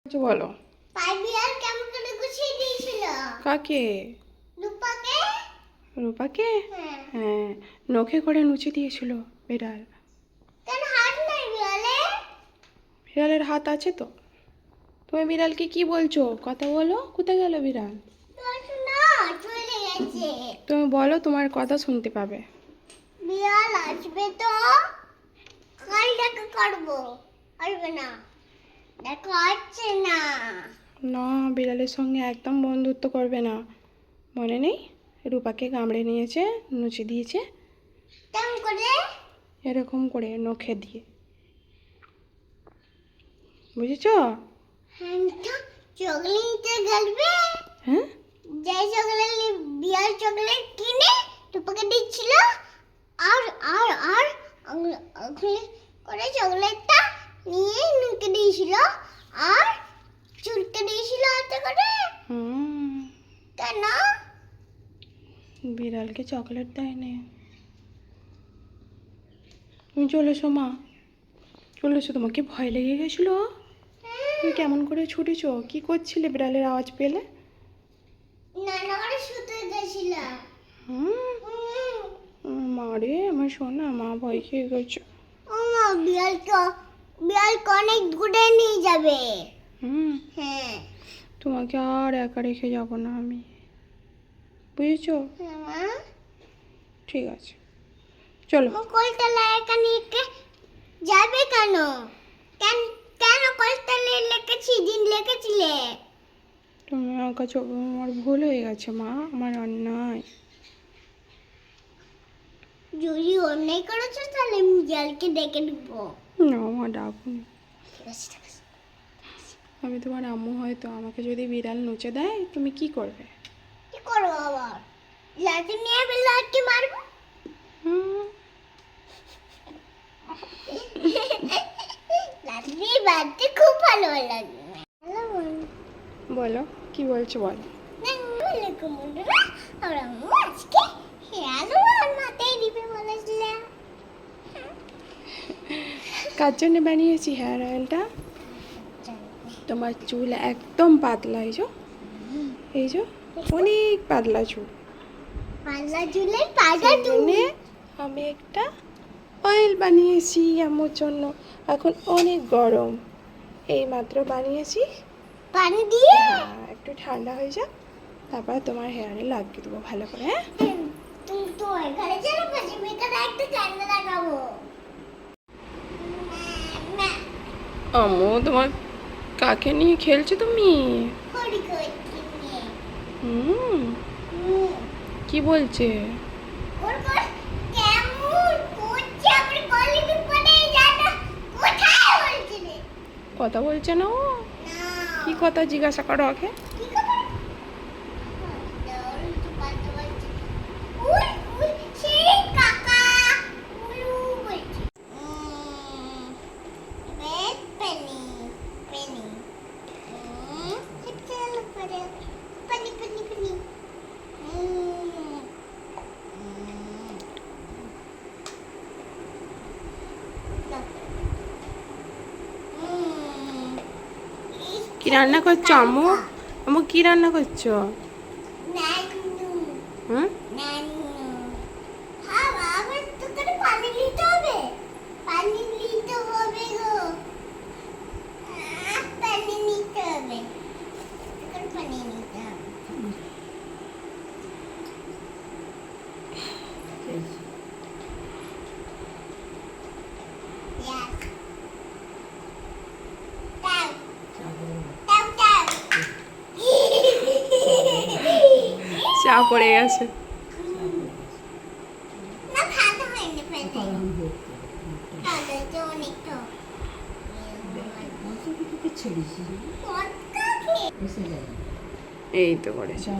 কিছু বলো। বিড়াল কেমন করে গুছিয়ে দিয়েছিল? কাকে? রূপাকে। রূপাকে? হ্যাঁ। হ্যাঁ, নখে করে নুচি দিয়েছিল বিড়াল। কেন হাত নাই বিড়ালের? বিড়ালের হাত আছে তো। তুমি বিড়ালকে কি বলছো? কথা বলো। কোথায় গেল বিড়াল? না, চলে গেছে। তুমি বলো, তোমার কথা শুনতে পাবে। বিড়াল আসবে তো কাল দেখা করবো। আসবে না, দেখা হচ্ছে না। না, বিড়ালের সঙ্গে একদম বন্ধুত্ব করবে না। মনে নেই? রূপাকে কামড়ে নিয়েছে, নুচি দিয়েছে কেমন করে? এরকম করে নখে দিয়ে। বুঝেছো? হ্যাঁ, চকলেটে গেলবে। হ্যাঁ, যে চকলেট বিড়াল চকলেট কিনে রূপাকে দিচ্ছিল, আর আর আর ওখানে করে চকলেটটা নিয়ে নুকে দিয়েছিল আর চুলকে দিয়েছিল হাতে করে। কেন? বিড়ালকে চকলেট দেয়নি। তুমি চলে এসো মা, চলে এসো। তোমাকে ভয় লেগে গেছিলো? তুমি কেমন করে ছুটেছো? কি করছিলে বিড়ালের আওয়াজ পেলে? নানা করে শুতে গেছিল। মা রে, আমার সোনা, মা ভয় খেয়ে গেছে। ও মা, বিড়ালকে অনেক দূরে নিয়ে যাবে। হ্যাঁ। তোমাকে আর একা রেখে যাব না আমি, বুঝেছো? হ্যাঁ, ঠিক আছে, চলো। কলতলায় একা নিয়ে যাবে কেন? কেন কেন কলতলায় লিখেছি দিন লিখেছিলে? তুমি আমার কাছে, আমার ভুল হয়ে গেছে মা, আমার অন্যায়। যদি অন্যায় করেছো তাহলে আমি বিড়ালকে ডেকে দেবো। না মা, ডাকুন। আমি তোমার আম্মু, হয়তো আমাকে যদি বিড়াল নুচে দেয় তুমি কি করবে? কি করবো আবার? লাঠি নিয়ে বিড়ালকে মারবো। লাঠি দিয়ে বাড়তে খুব ভালো লাগে। বলো, কি বলছো বলো। আসসালামু বন্ধুরা, আমরা আজকে হেয়ালু আর মাথায় দিবে বলেছিলাম। কার জন্য বানিয়েছি হেয়ার অয়েলটা? তোমার চুল একদম পাতলা, এই যে অনেক পাতলা চুল। পাতলা চুলের পাতলা চুল আমি একটা অয়েল বানিয়েছি আমার জন্য। এখন অনেক গরম, এই মাত্র বানিয়েছি। পানি দিয়ে একটু ঠান্ডা হয়ে যাক, তারপর তোমার হেয়ারে লাগিয়ে দেবো ভালো করে। হ্যাঁ, তুমি তো এখানে চলো, পাশে মেয়েটা একটু ঠান্ডা লাগাবো। আম্মু, তোমার কাকে নিয়ে খেলছো তুমি? করি করছি নিয়ে। কি বলছে? ওর কেমন করছে, আমার গলিতে পড়ে যাটা কোথায় বলছে রে? কথা বলছে না ও? না, কি কথা জিজ্ঞাসা করো ওকে। কি কথা? ওর তো কথা বলছে। উই উই সেই কাকা উলু বলছে। বেশ পেনি পেনি। চল পড়ে পানি পানি পানি। কি রান্না করছো আম্মু? আম্মু কি রান্না করছো? নানু হুম, নানু। হ্যাঁ বাবা, তোকে পানি নিতে হবে। পানি নিতে হবে গো। পানি নিতে হবে। তোকে পানি নিতে হবে। Yes. Tao. Tao tao. চা পড়ে গেছে। না ভালো হয়নি ফেলে। ভালো তো অনেক তো। এই তো করেছে।